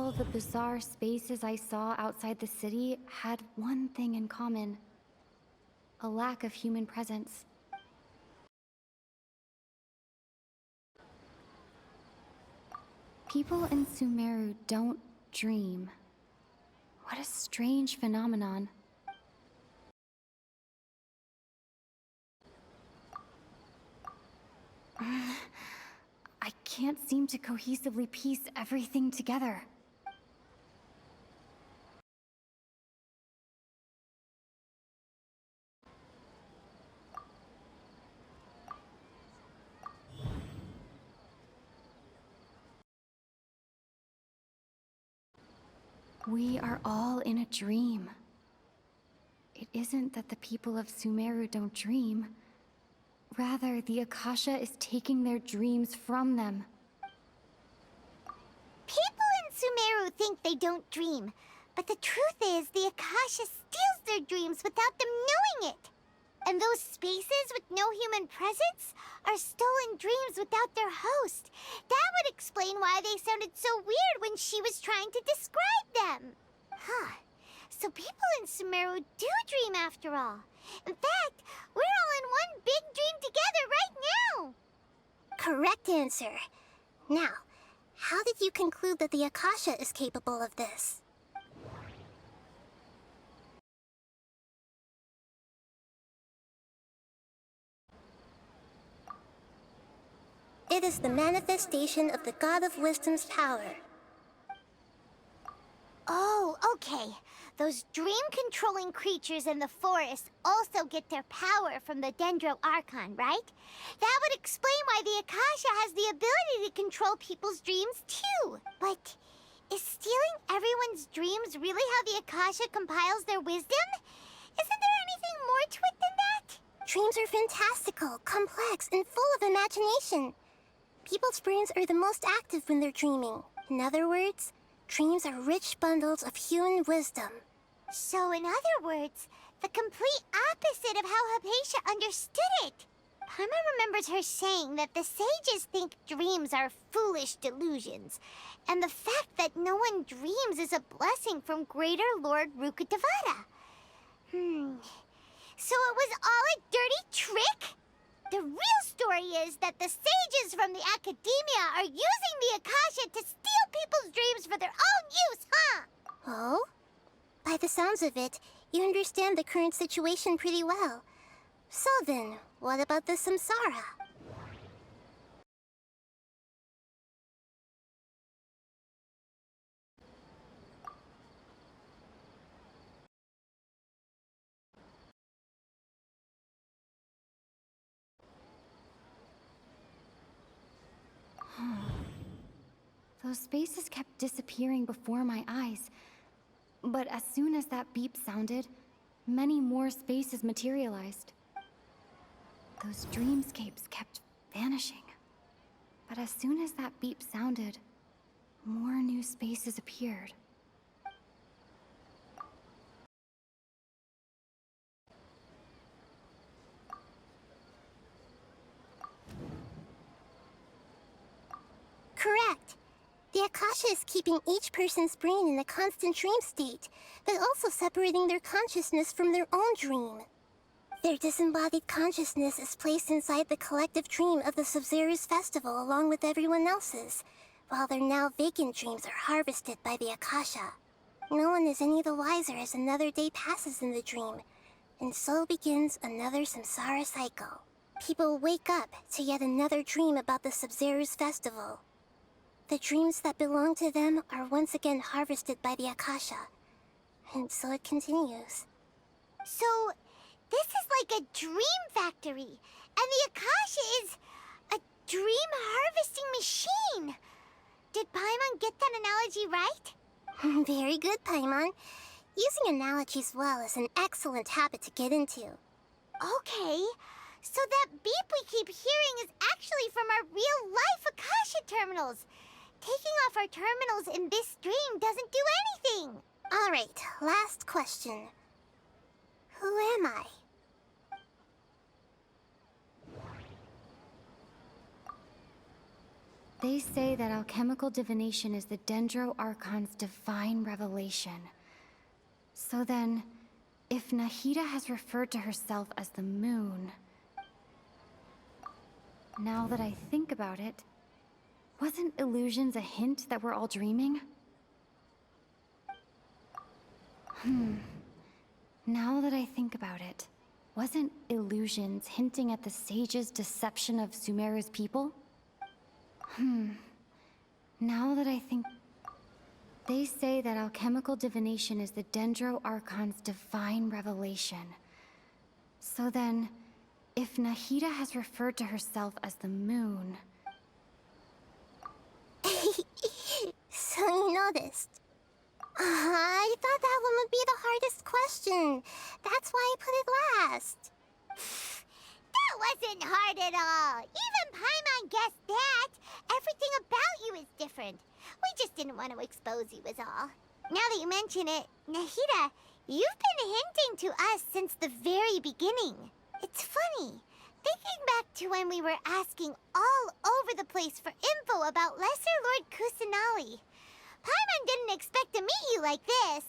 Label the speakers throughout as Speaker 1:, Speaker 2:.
Speaker 1: All the bizarre spaces I saw outside the city had one thing in common: a lack of human presence. People in Sumeru don't dream. What a strange phenomenon. I can't seem to cohesively piece everything together. We are all in a dream. It isn't that the people of Sumeru don't dream. Rather, the Akasha is taking their dreams from them.
Speaker 2: People in Sumeru think they don't dream, but the truth is the Akasha steals their dreams without them knowing it. And those spaces with no human presence are stolen dreams without their host. That would explain why they sounded so weird when she was trying to describe them. Huh. So people in Sumeru do dream after all. In fact, we're all in one big dream together right now.
Speaker 3: Correct answer. Now, how did you conclude that the Akasha is capable of this? It is the manifestation of the God of Wisdom's power.
Speaker 2: Oh, okay. Those dream-controlling creatures in the forest also get their power from the Dendro Archon, right? That would explain why the Akasha has the ability to control people's dreams, too. But is stealing everyone's dreams really how the Akasha compiles their wisdom? Isn't there anything more to it than that?
Speaker 3: Dreams are fantastical, complex, and full of imagination. People's brains are the most active when they're dreaming. In other words, dreams are rich bundles of human wisdom.
Speaker 2: So, in other words, the complete opposite of how Hypatia understood it. Paimon remembers her saying that the sages think dreams are foolish delusions, and the fact that no one dreams is a blessing from Greater Lord Rukkhadevata. So it was all a dirty trick? The real story is that the sages from the academia are using the Akasha to steal people's dreams for their own use, huh?
Speaker 3: Oh? By the sounds of it, you understand the current situation pretty well. So then, what about the samsara?
Speaker 1: Those spaces kept disappearing before my eyes. But as soon as that beep sounded, many more spaces materialized. Those dreamscapes kept vanishing. But as soon as that beep sounded, more new spaces appeared.
Speaker 3: Correct. The Akasha is keeping each person's brain in a constant dream state, but also separating their consciousness from their own dream. Their disembodied consciousness is placed inside the collective dream of the Sub-Zero's festival along with everyone else's, while their now vacant dreams are harvested by the Akasha. No one is any the wiser as another day passes in the dream, and so begins another samsara cycle. People wake up to yet another dream about the Sub-Zero's festival. The dreams that belong to them are once again harvested by the Akasha, and so it continues.
Speaker 2: So, this is like a dream factory, and the Akasha is a dream harvesting machine. Did Paimon get that analogy right?
Speaker 3: Very good, Paimon. Using analogies well is an excellent habit to get into.
Speaker 2: Okay, so that beep we keep hearing is actually from our real-life Akasha terminals. Taking off our terminals in this dream doesn't do anything.
Speaker 3: All right, last question. Who am I?
Speaker 1: They say that alchemical divination is the Dendro Archon's divine revelation. So then, if Nahida has referred to herself as the moon... Now that I think about it, wasn't illusions a hint that we're all dreaming? Now that I think about it, wasn't illusions hinting at the sage's deception of Sumeru's people? Now that I think... They say that alchemical divination is the Dendro Archon's divine revelation. So then, if Nahida has referred to herself as the moon...
Speaker 3: So you noticed. I thought that one would be the hardest question. That's why I put it last.
Speaker 2: That wasn't hard at all. Even Paimon guessed that. Everything about you is different. We just didn't want to expose you is all. Now that you mention it, Nahida, you've been hinting to us since the very beginning. It's funny. Thinking back to when we were asking all over the place for info about Lesser Lord Kusanali. Paimon didn't expect to meet you like this.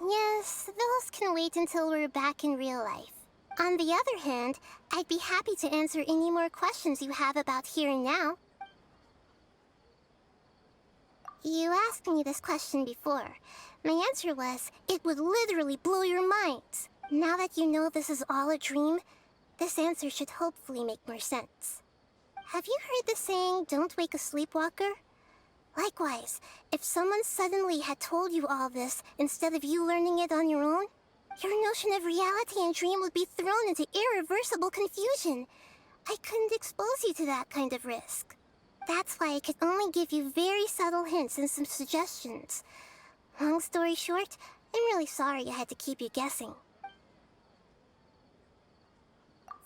Speaker 3: Yes, those can wait until we're back in real life. On the other hand, I'd be happy to answer any more questions you have about here and now. You asked me this question before. My answer was, it would literally blow your minds. Now that you know this is all a dream, this answer should hopefully make more sense. Have you heard the saying, don't wake a sleepwalker? Likewise, if someone suddenly had told you all this instead of you learning it on your own, your notion of reality and dream would be thrown into irreversible confusion. I couldn't expose you to that kind of risk. That's why I could only give you very subtle hints and some suggestions. Long story short, I'm really sorry I had to keep you guessing.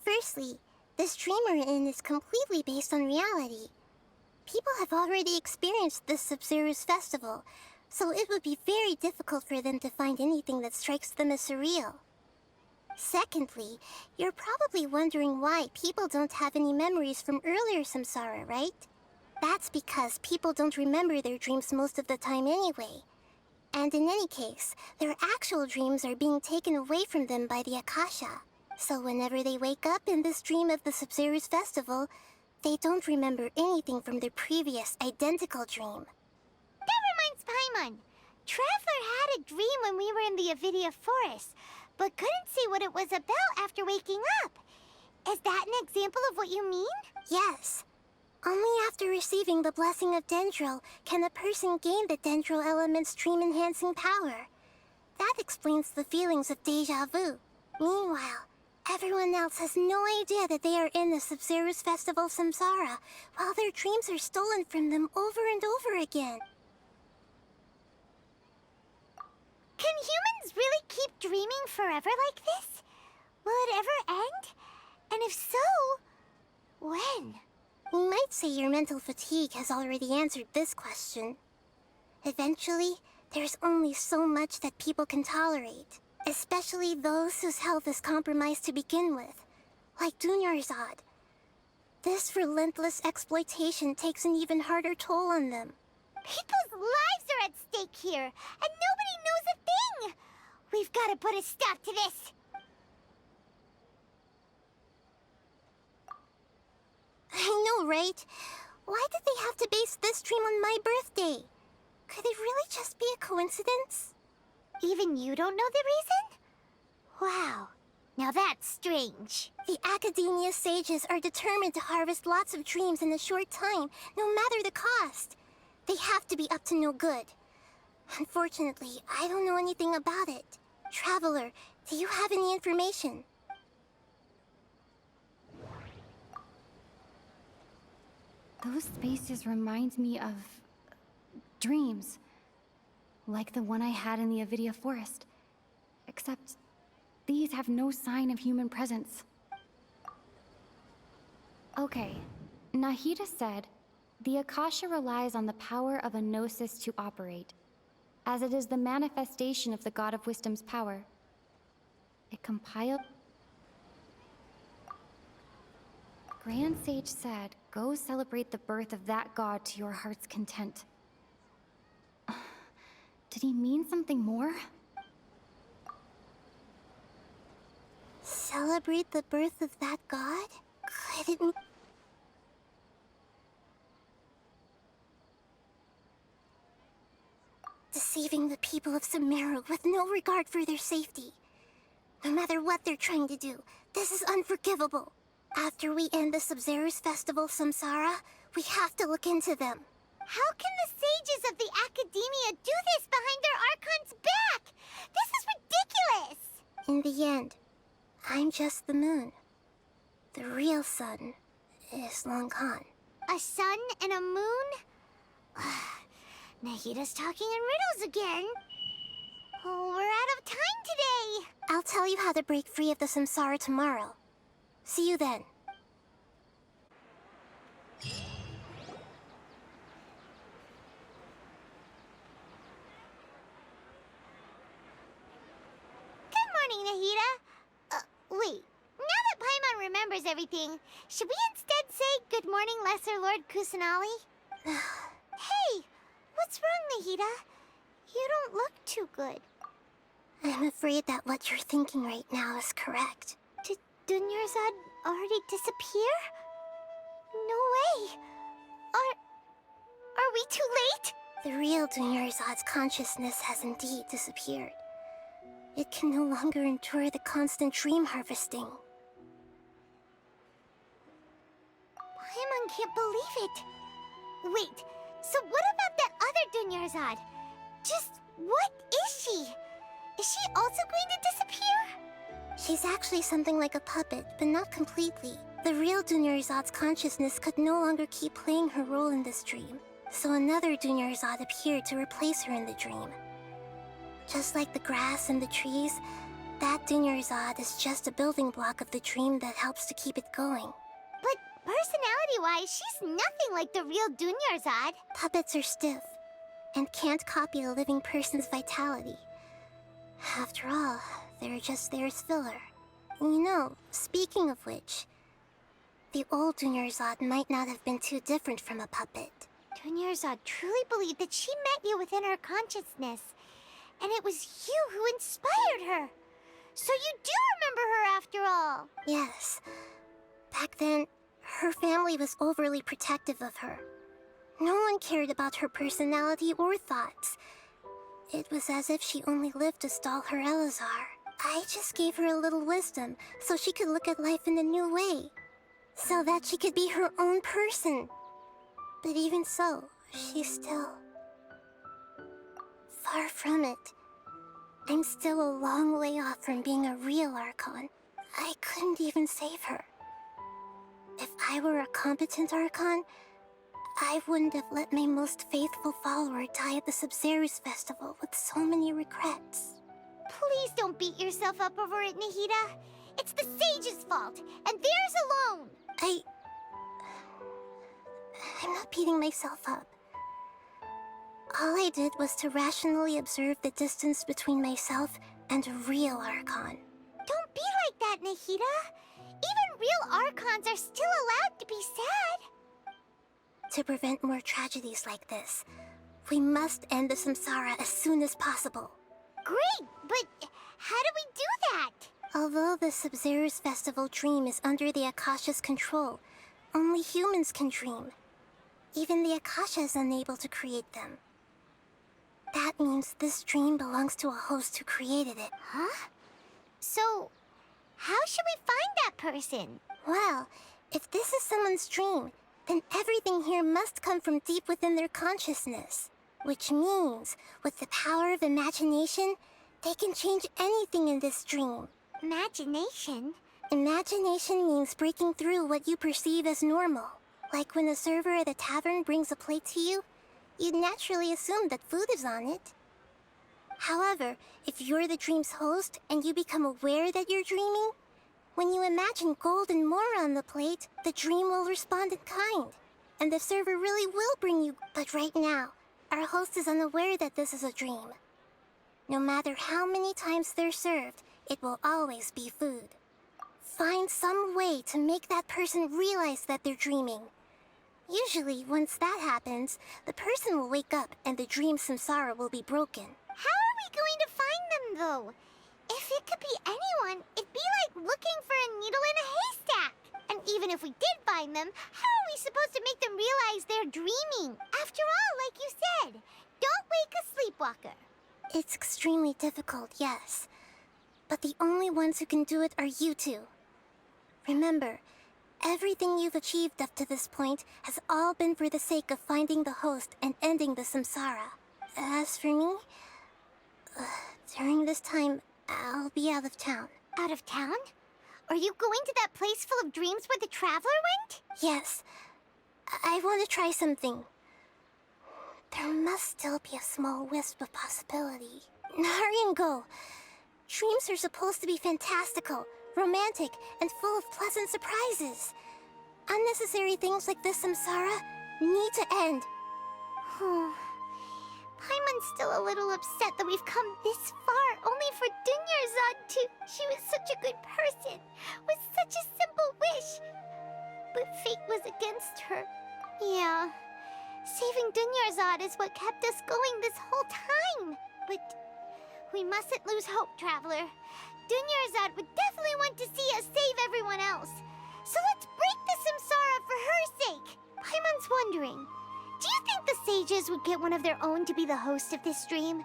Speaker 3: Firstly, this dream we're in is completely based on reality. People have already experienced this Sabzeruz festival, so it would be very difficult for them to find anything that strikes them as surreal. Secondly, you're probably wondering why people don't have any memories from earlier samsara, right? That's because people don't remember their dreams most of the time anyway. And in any case, their actual dreams are being taken away from them by the Akasha. So whenever they wake up in this dream of the Sabzeruz festival, they don't remember anything from their previous identical dream.
Speaker 2: That reminds Paimon. Traveler had a dream when we were in the Avidia forest, but couldn't see what it was about after waking up. Is that an example of what you mean?
Speaker 3: Yes. Only after receiving the blessing of Dendro can a person gain the Dendro element's dream-enhancing power. That explains the feelings of deja vu. Meanwhile, everyone else has no idea that they are in the Sabzeruz Festival Samsara, while their dreams are stolen from them over and over again.
Speaker 2: Can humans really keep dreaming forever like this? Will it ever end? And if so, when?
Speaker 3: You might say your mental fatigue has already answered this question. Eventually, there's only so much that people can tolerate, especially those whose health is compromised to begin with, like Dunyarzad. This relentless exploitation takes an even harder toll on them.
Speaker 2: People's lives are at stake here, and nobody knows a thing! We've got to put a stop to this!
Speaker 3: I know, right? Why did they have to base this dream on my birthday? Could it really just be a coincidence?
Speaker 2: Even you don't know the reason? Wow, now that's strange.
Speaker 3: The Academia sages are determined to harvest lots of dreams in a short time, no matter the cost. They have to be up to no good. Unfortunately, I don't know anything about it. Traveler, do you have any information?
Speaker 1: Those spaces remind me of... dreams. Like the one I had in the Avidia forest. Except, these have no sign of human presence. Okay, Nahida said, the Akasha relies on the power of a gnosis to operate, as it is the manifestation of the God of Wisdom's power. It compiled... Grand Sage said, go celebrate the birth of that god to your heart's content. Did he mean something more?
Speaker 3: Celebrate the birth of that god? Could it mean... Deceiving the people of Sumeru with no regard for their safety. No matter what they're trying to do, this is unforgivable. After we end the Sub-Zerus Festival Samsara, we have to look into them.
Speaker 2: How can the sages of the Academia do this behind their Archon's back? This is ridiculous!
Speaker 3: In the end, I'm just the moon. The real sun is long gone.
Speaker 2: A sun and a moon? Nahida's talking in riddles again. Oh, we're out of time today.
Speaker 3: I'll tell you how to break free of the samsara tomorrow. See you then.
Speaker 2: Good morning, Nahida. Wait. Now that Paimon remembers everything, should we instead say good morning, Lesser Lord Kusanali? Hey, what's wrong, Nahida? You don't look too good.
Speaker 3: I'm afraid that what you're thinking right now is correct.
Speaker 2: Did Dunyarzad already disappear? No way. Are we too late?
Speaker 3: The real Dunyarzad's consciousness has indeed disappeared. It can no longer endure the constant dream harvesting.
Speaker 2: Paimon can't believe it. Wait, so what about that other Dunyarzad? Just what is she? Is she also going to disappear?
Speaker 3: She's actually something like a puppet, but not completely. The real Dunyarzad's consciousness could no longer keep playing her role in this dream, so another Dunyarzad appeared to replace her in the dream. Just like the grass and the trees, that Dunyarzad is just a building block of the dream that helps to keep it going.
Speaker 2: But personality-wise, she's nothing like the real Dunyarzad.
Speaker 3: Puppets are stiff, and can't copy a living person's vitality. After all, they're just there as filler. You know, speaking of which, the old Dunyarzad might not have been too different from a puppet.
Speaker 2: Dunyarzad truly believed that she met you within her consciousness, and it was you who inspired her. So you do remember her after all.
Speaker 3: Yes. Back then, her family was overly protective of her. No one cared about her personality or thoughts. It was as if she only lived to stall her Elazar. I just gave her a little wisdom so she could look at life in a new way. So that she could be her own person. But even so, she's still... far from it. I'm still a long way off from being a real Archon. I couldn't even save her. If I were a competent Archon, I wouldn't have let my most faithful follower die at the Sub-Zerus Festival with so many regrets.
Speaker 2: Please don't beat yourself up over it, Nahida. It's the sage's fault, and theirs alone.
Speaker 3: I'm not beating myself up. All I did was to rationally observe the distance between myself and a real Archon.
Speaker 2: Don't be like that, Nahida. Even real Archons are still allowed to be sad.
Speaker 3: To prevent more tragedies like this, we must end the samsara as soon as possible.
Speaker 2: Great, but how do we do that?
Speaker 3: Although the Sub-Zerus Festival dream is under the Akasha's control, only humans can dream. Even the Akasha is unable to create them. That means this dream belongs to a host who created it.
Speaker 2: Huh? So, how should we find that person?
Speaker 3: Well, if this is someone's dream, then everything here must come from deep within their consciousness. Which means, with the power of imagination, they can change anything in this dream.
Speaker 2: Imagination?
Speaker 3: Imagination means breaking through what you perceive as normal. Like when a server at a tavern brings a plate to you, you'd naturally assume that food is on it. However, if you're the dream's host and you become aware that you're dreaming, when you imagine gold and more on the plate, the dream will respond in kind. And the server really will bring you... But right now, our host is unaware that this is a dream. No matter how many times they're served, it will always be food. find some way to make that person realize that they're dreaming. Usually, once that happens, the person will wake up and the dream samsara will be broken.
Speaker 2: How are we going to find them, though? If it could be anyone, it'd be like looking for a needle in a haystack. And even if we did find them, how are we supposed to make them realize they're dreaming? After all, like you said, don't wake a sleepwalker.
Speaker 3: It's extremely difficult, yes. But the only ones who can do it are you two. Remember, everything you've achieved up to this point has all been for the sake of finding the host and ending the samsara. As for me, during this time, I'll be out of town.
Speaker 2: Out of town? Are you going to that place full of dreams where the traveler went?
Speaker 3: Yes. I want to try something. There must still be a small wisp of possibility. Hurry and go. Dreams are supposed to be fantastical, romantic, and full of pleasant surprises. Unnecessary things like this samsara need to end.
Speaker 2: Paimon's still a little upset that we've come this far only for Dunyarzad to... She was such a good person, with such a simple wish. But fate was against her. Yeah, saving Dunyarzad is what kept us going this whole time. But we mustn't lose hope, Traveler. Dunyarzad would definitely want to see us save everyone else. So let's break the samsara for her sake. Paimon's wondering, do you think the sages would get one of their own to be the host of this dream?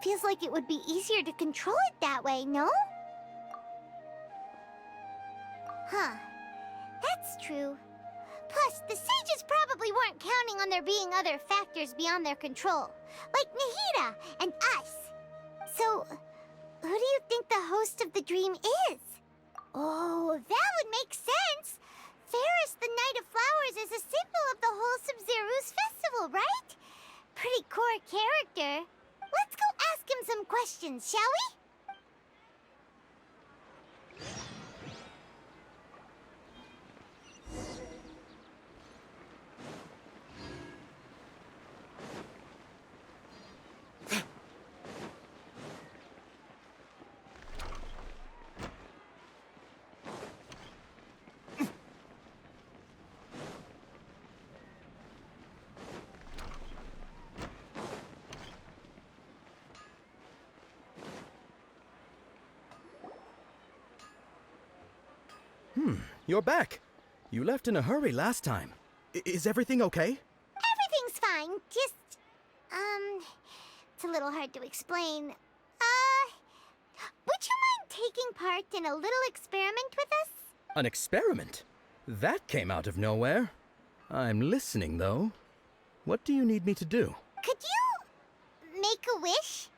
Speaker 2: Feels like it would be easier to control it that way, no? Huh. That's true. Plus, the sages probably weren't counting on there being other factors beyond their control, like Nahida and us. So, who do you think the host of the dream is? Oh, that would make sense. Ferris, the Knight of Flowers, is a symbol of the whole Sabzeruz festival, right? Pretty core character. Let's go ask him some questions, shall we?
Speaker 4: You're back. You left in a hurry last time. Is everything okay?
Speaker 2: Everything's fine. Just, it's a little hard to explain. Would you mind taking part in a little experiment with us?
Speaker 4: An experiment? That came out of nowhere. I'm listening, though. What do you need me to do?
Speaker 2: Could you make a wish?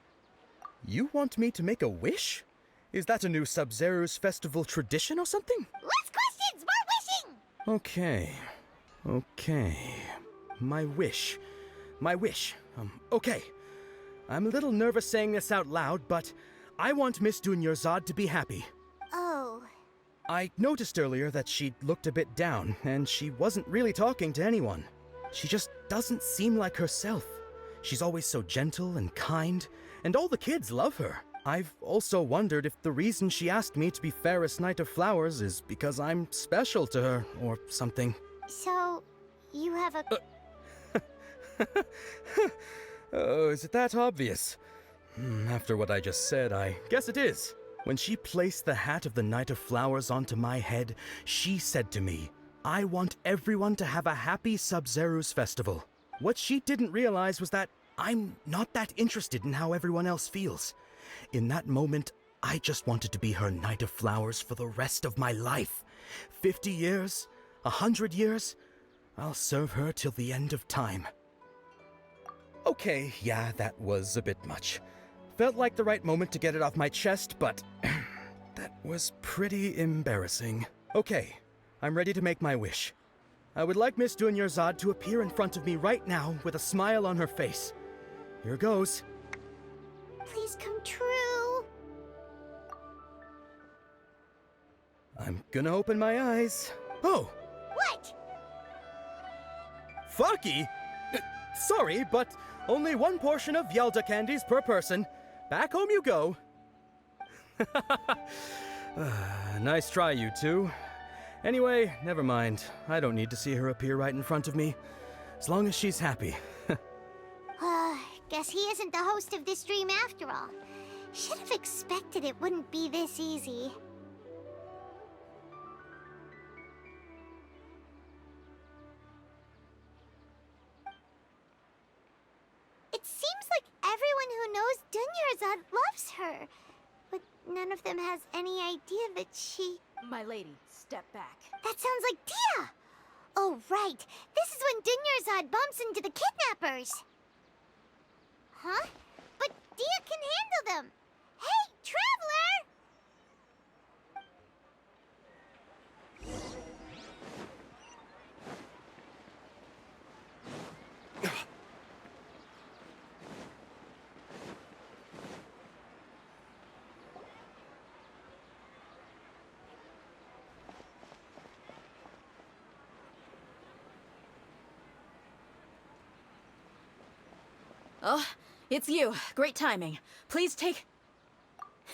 Speaker 4: You want me to make a wish? Is that a new Sabzeruz festival tradition or something?
Speaker 2: Less questions, more wishing!
Speaker 4: Okay. My wish. Okay. I'm a little nervous saying this out loud, but I want Miss Dunyarzad to be happy.
Speaker 2: Oh.
Speaker 4: I noticed earlier that she looked a bit down, and she wasn't really talking to anyone. She just doesn't seem like herself. She's always so gentle and kind, and all the kids love her. I've also wondered if the reason she asked me to be Ferris Knight of Flowers is because I'm special to her, or something.
Speaker 2: So, you have a...
Speaker 4: Oh, is it that obvious? After what I just said, I guess it is. When she placed the hat of the Knight of Flowers onto my head, she said to me, I want everyone to have a happy Sabzeruz festival. What she didn't realize was that I'm not that interested in how everyone else feels. In that moment, I just wanted to be her Knight of Flowers for the rest of my life. 50 years, 100 years, I'll serve her till the end of time. Okay, yeah, that was a bit much. Felt like the right moment to get it off my chest, but that was pretty embarrassing. Okay, I'm ready to make my wish. I would like Miss Dunyarzad to appear in front of me right now with a smile on her face. Here goes.
Speaker 2: Please come true.
Speaker 4: I'm gonna open my eyes. Oh!
Speaker 2: What?
Speaker 4: Fucky! Sorry, but only one portion of Yelda candies per person. Back home you go. Nice try, you two. Anyway, never mind. I don't need to see her appear right in front of me. As long as she's happy.
Speaker 2: Guess he isn't the host of this dream after all. Should have expected it wouldn't be this easy. It seems like everyone who knows Dunyarzad loves her. But none of them has any idea that she...
Speaker 5: My lady, step back.
Speaker 2: That sounds like Dia! Oh, right. This is when Dunyarzad bumps into the kidnappers. Huh? But Dia can handle them. Hey, Traveler!
Speaker 5: Oh, it's you. Great timing. Please take...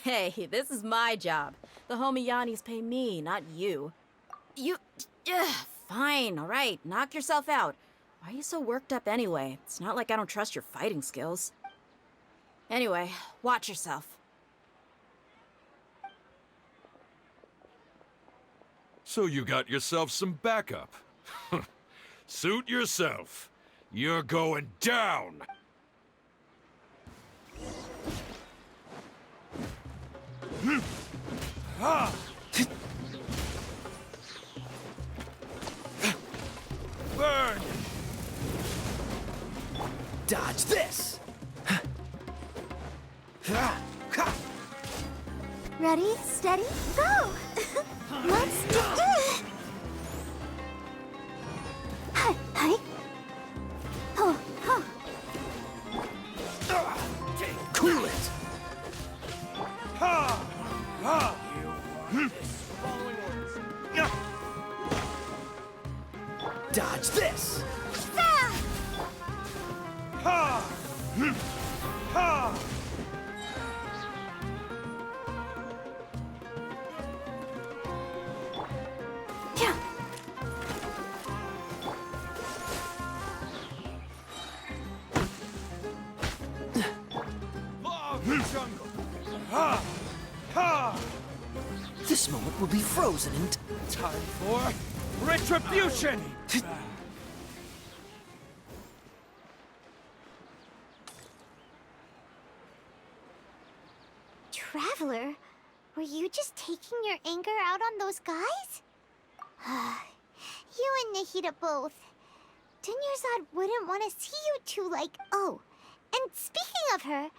Speaker 5: Hey, this is my job. The homie Yannis pay me, not you. You... Fine, all right. Knock yourself out. Why are you so worked up anyway? It's not like I don't trust your fighting skills. Anyway, watch yourself.
Speaker 6: So you got yourself some backup. Suit yourself. You're going down! Burn!
Speaker 4: Dodge this!
Speaker 2: Ready, steady, go! Let's do it! Hi, hi. Oh, huh.
Speaker 4: Cool it!
Speaker 6: Ha! Ha!
Speaker 4: Dodge this!
Speaker 6: Ha! Ha!
Speaker 2: Yeah.
Speaker 6: Law of the jungle! Ha! Ha!
Speaker 7: This moment will be frozen in
Speaker 6: Time for retribution!
Speaker 2: Traveler, were you just taking your anger out on those guys? You and Nahida both. Dunyarzad wouldn't want to see you two like... Oh, and speaking of her,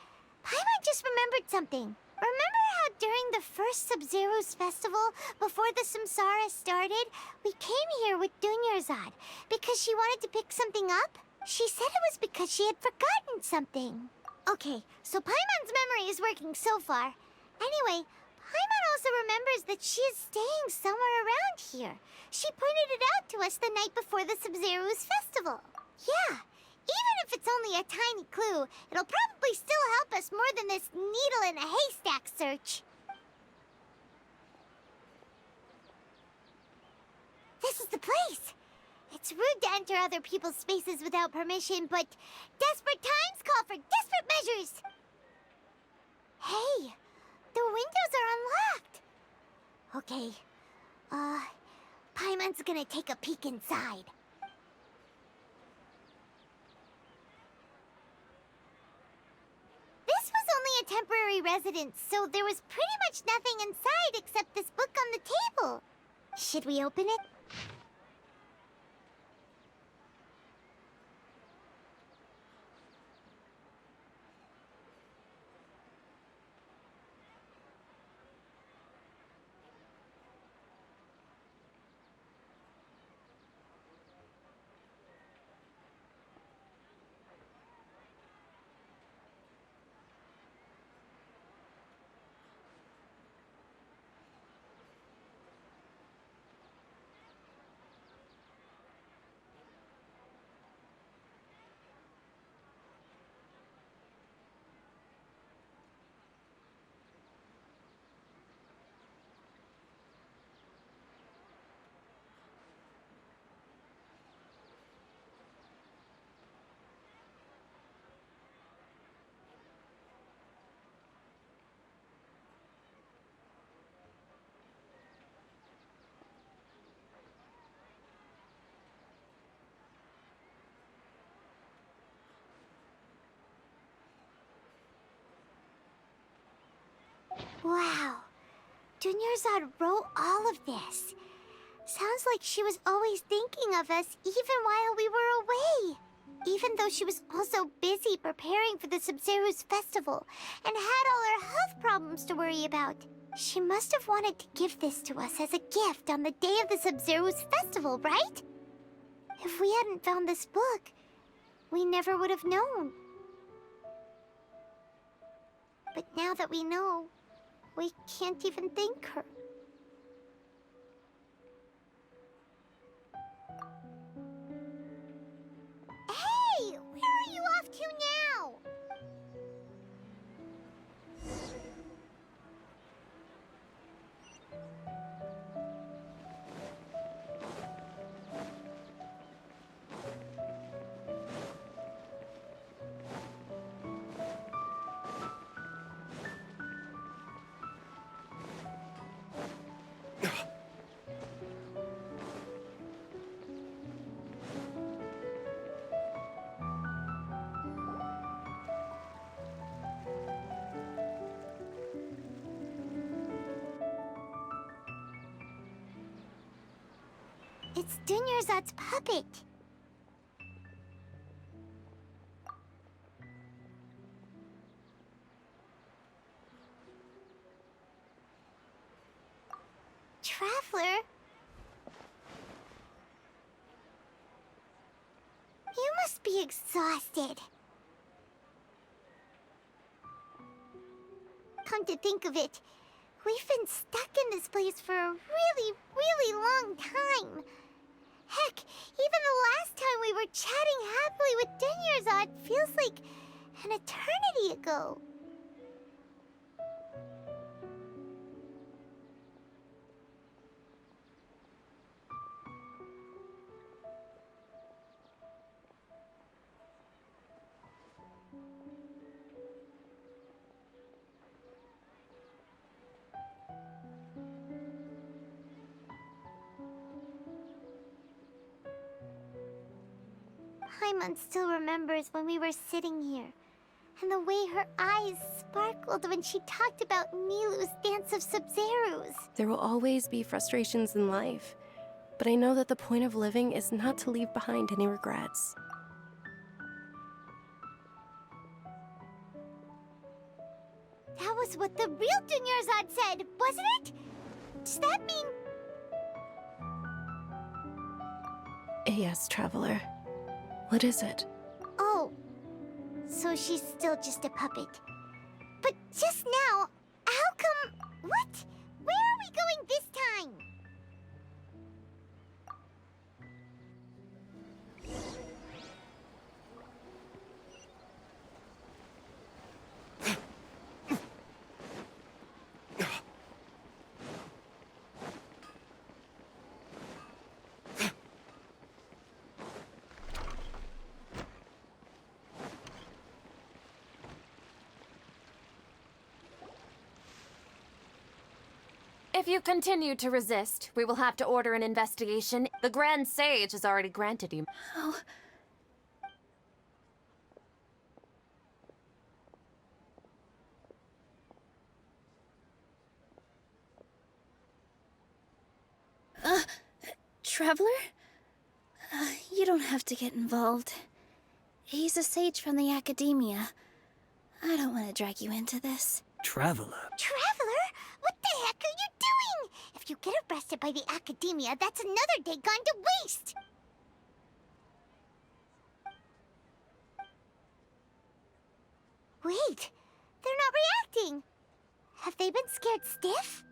Speaker 2: Paimon just remembered something. Remember how during the first Sub-Zero's festival, before the samsara started, we came here with Dunyarzad because she wanted to pick something up? She said it was because she had forgotten something. Okay, so Paimon's memory is working so far. Anyway, Paimon also remembers that she is staying somewhere around here. She pointed it out to us the night before the Sub-Zero's festival. Yeah, even if it's only a tiny clue, it'll probably still help us more than this needle in a haystack search. This is the place. It's rude to enter other people's spaces without permission, but desperate times call for desperate measures. Hey, the windows are unlocked. Okay, Paimon's gonna take a peek inside. This was only a temporary residence, so there was pretty much nothing inside except this book on the table. Should we open it? Wow. Dunyarzad wrote all of this. Sounds like she was always thinking of us even while we were away. Even though she was also busy preparing for the Sabzeruz festival and had all her health problems to worry about. She must have wanted to give this to us as a gift on the day of the Sabzeruz festival, right? If we hadn't found this book, we never would have known. But now that we know, we can't even thank her. Hey! Where are you off to now? It's Dunyarzad's puppet. Traveler? You must be exhausted. Come to think of it, we've been stuck in this place for a really long time. Heck, even the last time we were chatting happily with Dunyarzad feels like an eternity ago. Paimon still remembers when we were sitting here, and the way her eyes sparkled when she talked about Nilous' Dance of Sabzeruz.
Speaker 8: There will always be frustrations in life, but I know that the point of living is not to leave behind any regrets.
Speaker 2: That was what the real Dunyarzad said, wasn't it? Does that mean...
Speaker 8: Yes, Traveler. What is it?
Speaker 2: Oh, so she's still just a puppet. But just now, how come... What? Where are we going this time?
Speaker 9: If you continue to resist, we will have to order an investigation. The Grand Sage has already granted you.
Speaker 1: Oh. Traveler? You don't have to get involved. He's a sage from the academia. I don't want to drag you into this.
Speaker 7: Traveler.
Speaker 2: Traveler? What the heck are you doing? If you get arrested by the academia, that's another day gone to waste! Wait, they're not reacting. Have they been scared stiff?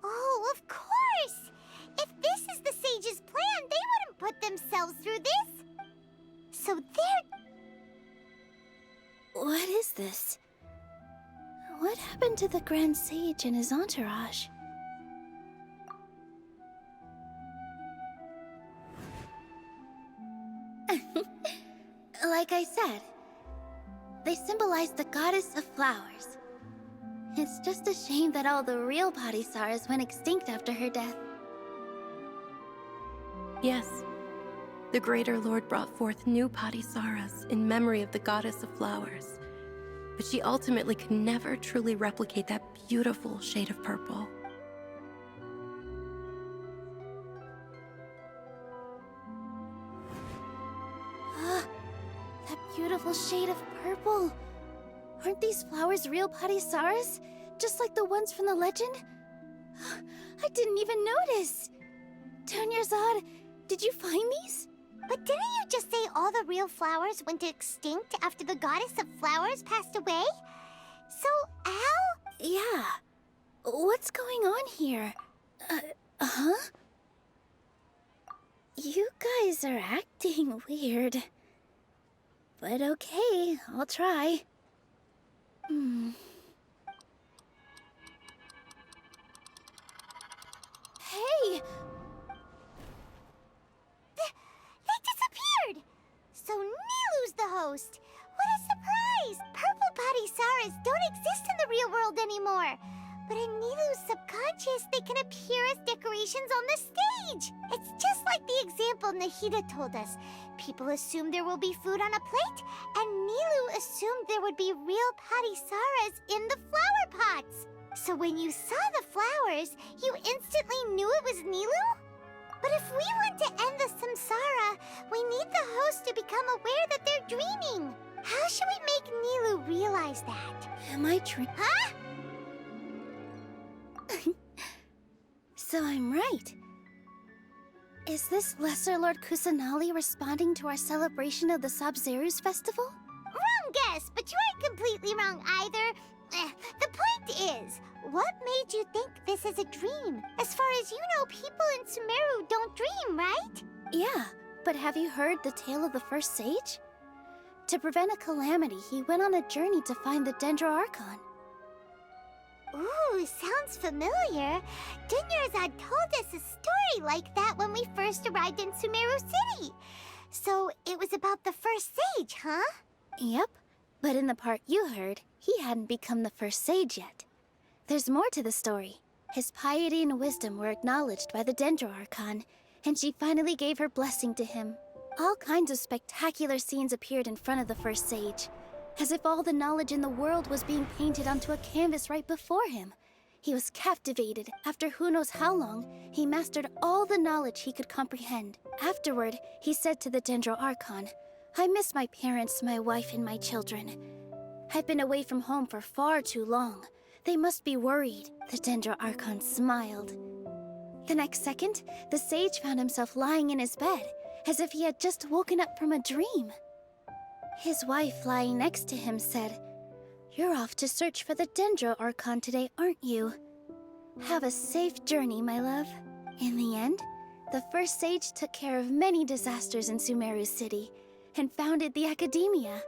Speaker 2: Oh, of course! If this is the sage's plan, they wouldn't put themselves through this. So they're...
Speaker 1: What is this? What happened to the Grand Sage and his entourage? Like I said, they symbolize the goddess of flowers. It's just a shame that all the real Padissaras went extinct after her death.
Speaker 8: Yes. The Greater Lord brought forth new Padissaras in memory of the goddess of flowers. but she ultimately could never truly replicate that beautiful shade of purple.
Speaker 3: That beautiful shade of purple. Aren't these flowers real Parisaras? Just like the ones from the legend? I didn't even notice. Dunyarzad, did you find these?
Speaker 2: But didn't you just say all the real flowers went extinct after the goddess of flowers passed away? So, how?
Speaker 3: Yeah. What's going on here? Huh? You guys are acting weird. But okay, I'll try. Hey!
Speaker 2: They disappeared! So Nilous the host! What a surprise! Purple Parisaras don't exist in the real world anymore! But in Nilous' subconscious, they can appear as decorations on the stage! It's just like the example Nahida told us. People assumed there will be food on a plate, and Nilou assumed there would be real Parisaras in the flower pots! So when you saw the flowers, you instantly knew it was Nilou? But if we want to end the samsara, we need the host to become aware that they're dreaming. How should we make Nilou realize that?
Speaker 3: Am I dreaming?
Speaker 2: Huh?
Speaker 3: So I'm right. Is this Lesser Lord Kusanali responding to our celebration of the Sabzeruz festival?
Speaker 2: Wrong guess, but you aren't completely wrong either. The point is, what made you think this is a dream? As far as you know, people in Sumeru don't dream, right?
Speaker 3: Yeah, but have you heard the tale of the first sage? To prevent a calamity, he went on a journey to find the Dendro Archon.
Speaker 2: Ooh, sounds familiar. Dunyarzad told us a story like that when we first arrived in Sumeru City. So it was about the first sage, huh?
Speaker 3: Yep, but in the part you heard, he hadn't become the first sage yet. There's more to the story. His piety and wisdom were acknowledged by the Dendro Archon, and she finally gave her blessing to him. All kinds of spectacular scenes appeared in front of the first sage, as if all the knowledge in the world was being painted onto a canvas right before him. He was captivated. After who knows how long, he mastered all the knowledge he could comprehend. Afterward, he said to the Dendro Archon, "I miss my parents, my wife, and my children. I've been away from home for far too long. They must be worried." The Dendro Archon smiled. The next second, the sage found himself lying in his bed, as if he had just woken up from a dream. His wife, lying next to him, said, "You're off to search for the Dendro Archon today, aren't you? Have a safe journey, my love." In the end, the first sage took care of many disasters in Sumeru City and founded the Academia.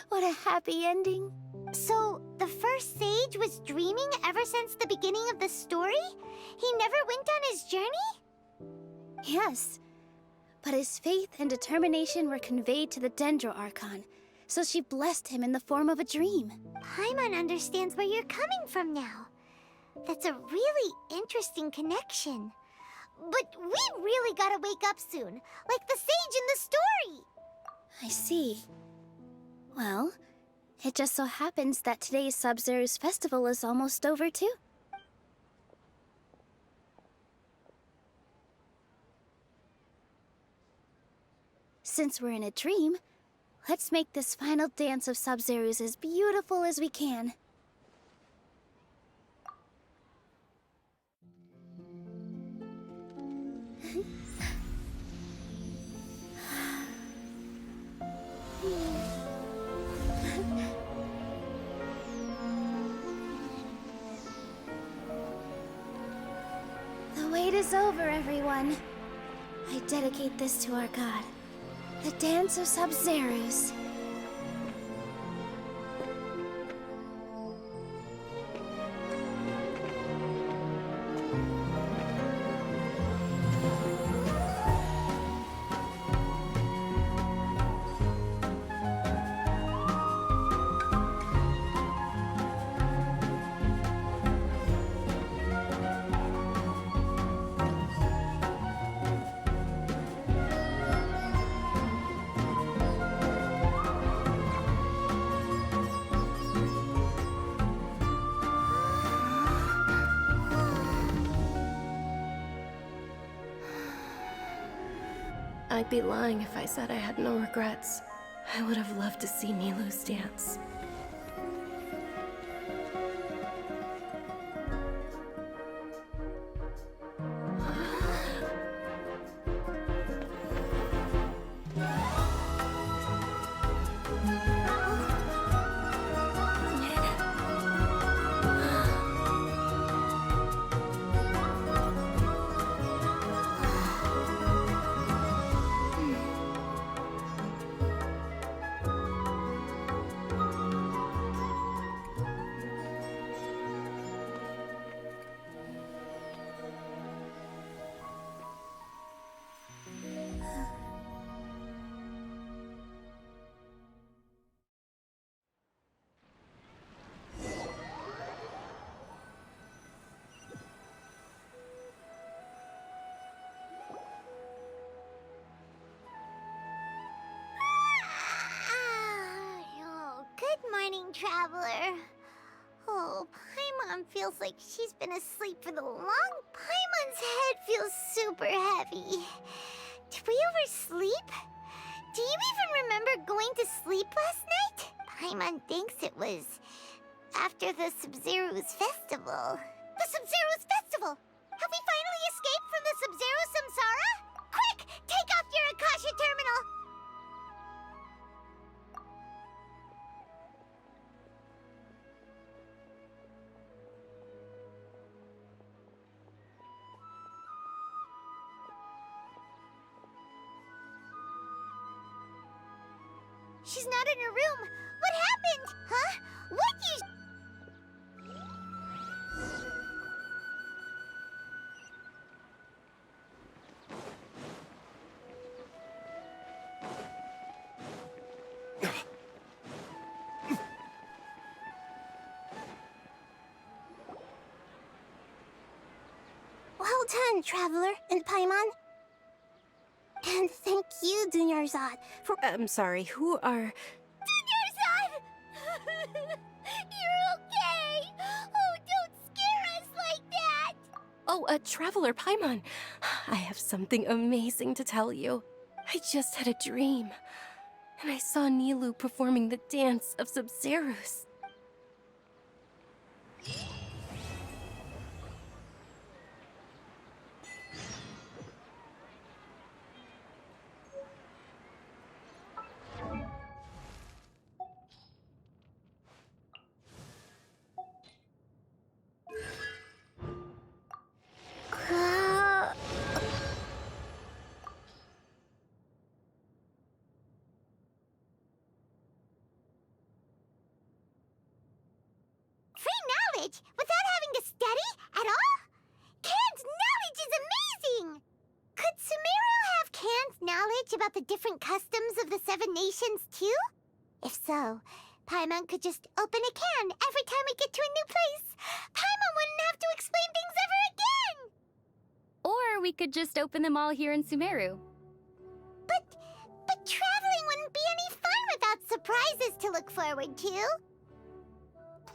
Speaker 3: What a happy ending.
Speaker 2: So, the first sage was dreaming ever since the beginning of the story? He never went on his journey?
Speaker 3: Yes, but his faith and determination were conveyed to the Dendro Archon, so she blessed him in the form of a dream.
Speaker 2: Paimon understands where you're coming from now. That's a really interesting connection. But we really gotta wake up soon, like the sage in the story!
Speaker 3: I see. Well, it just so happens that today's Sabzeruz festival is almost over too. Since we're in a dream, let's make this final dance of Sabzeruz as beautiful as we can. The wait is over, everyone. I dedicate this to our god, the dance of Sabzeruz.
Speaker 8: I'd be lying if I said I had no regrets. I would have loved to see Nilous dance.
Speaker 2: Oh, good morning, traveler. Oh, Paimon feels like she's been asleep for the long. Paimon's head feels super heavy. Did we oversleep? Do you even remember going to sleep last night? Paimon thinks it was after the Sub-Zero's festival. The Sub-Zero's festival! Have we finally escaped from the Sub-Zero samsara? Quick! Take off your Akasha terminal! She's not in her room. What happened? Huh? What you...
Speaker 3: Well done, Traveler and Paimon. And thank you, Dunyarzad, for...
Speaker 8: I'm sorry, who are...
Speaker 2: Dunyarzad! You're okay! Oh, don't scare us like that!
Speaker 8: Oh, a Traveler Paimon. I have something amazing to tell you. I just had a dream, and I saw Nilou performing the dance of Sub-Zeros.
Speaker 2: Free knowledge without having to study at all? Can's knowledge is amazing! Could Sumeru have Can's knowledge about the different customs of the Seven Nations too? If so, Paimon could just open a can every time we get to a new place. Paimon wouldn't have to explain things ever again!
Speaker 1: Or we could just open them all here in Sumeru.
Speaker 2: But traveling wouldn't be any fun without surprises to look forward to.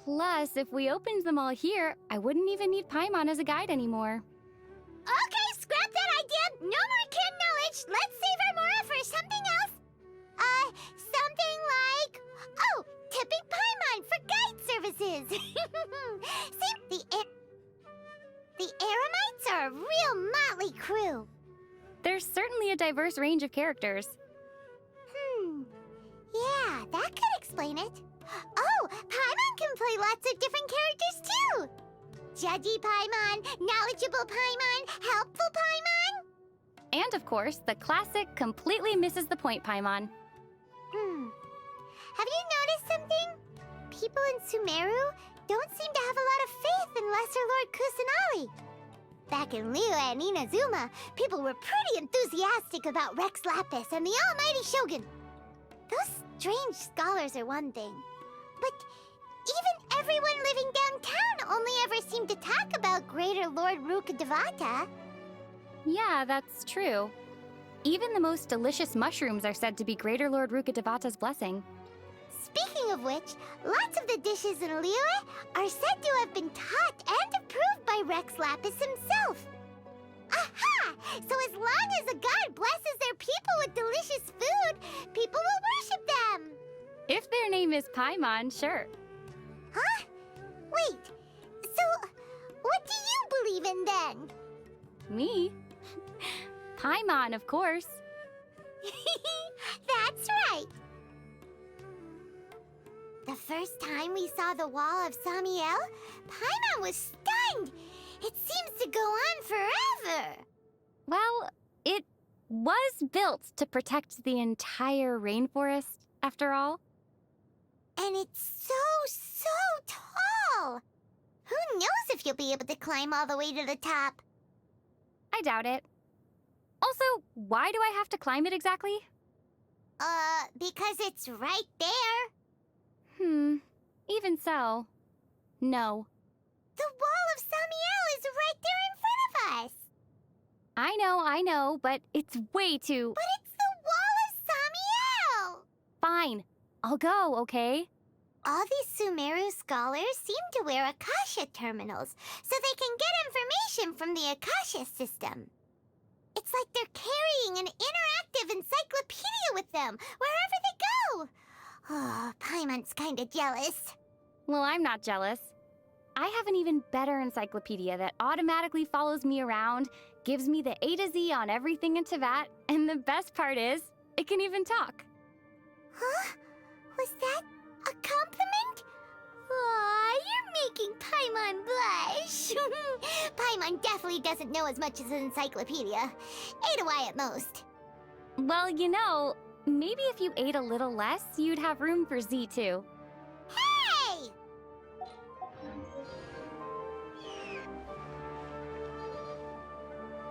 Speaker 1: Plus, if we opened them all here, I wouldn't even need Paimon as a guide anymore.
Speaker 2: Okay, scrap that idea. No more Can knowledge. Let's save our Mora for something else. Something like... Oh, tipping Paimon for guide services. See, the Eremites are a real motley crew.
Speaker 1: There's certainly a diverse range of characters.
Speaker 2: Yeah, that could explain it. Oh, Paimon can play lots of different characters too. Judgy Paimon, knowledgeable Paimon, helpful Paimon.
Speaker 1: And of course, the classic completely misses the point Paimon.
Speaker 2: Have you noticed something? People in Sumeru don't seem to have a lot of faith in Lesser Lord Kusanali. Back in Liyue and Inazuma, people were pretty enthusiastic about Rex Lapis and the Almighty Shogun. Those strange scholars are one thing, but even everyone living downtown only ever seemed to talk about Greater Lord Rukkhadevata.
Speaker 1: Yeah, that's true. Even the most delicious mushrooms are said to be Greater Lord Rukkhadevata's blessing.
Speaker 2: Speaking of which, lots of the dishes in Liyue are said to have been taught and approved by Rex Lapis himself. Aha! So as long as a god blesses their people with delicious food, people will worship them.
Speaker 1: If their name is Paimon, sure.
Speaker 2: Huh? Wait, so what do you believe in then?
Speaker 1: Me? Paimon, of course.
Speaker 2: That's right. The first time we saw the wall of Samiel, Paimon was stunned. It seems to go on forever.
Speaker 1: Well, it was built to protect the entire rainforest, after all.
Speaker 2: And it's so tall. Who knows if you'll be able to climb all the way to the top?
Speaker 1: I doubt it. Also, why do I have to climb it exactly?
Speaker 2: Because it's right there.
Speaker 1: Even so. No.
Speaker 2: The wall of Samiel is right there in front of us.
Speaker 1: I know, but it's way too...
Speaker 2: But it's the wall of Samiel!
Speaker 1: Fine. I'll go, okay?
Speaker 2: All these Sumeru scholars seem to wear Akasha terminals, so they can get information from the Akasha system. It's like they're carrying an interactive encyclopedia with them, wherever they go. Oh, Paimon's kinda jealous.
Speaker 1: Well, I'm not jealous. I have an even better encyclopedia that automatically follows me around, gives me the A to Z on everything in Teyvat, and the best part is, it can even talk.
Speaker 2: Huh? Was that a compliment? Aw, you're making Paimon blush. Paimon definitely doesn't know as much as an encyclopedia. A to Y at most.
Speaker 1: Well, you know, maybe if you ate a little less, you'd have room for Z too.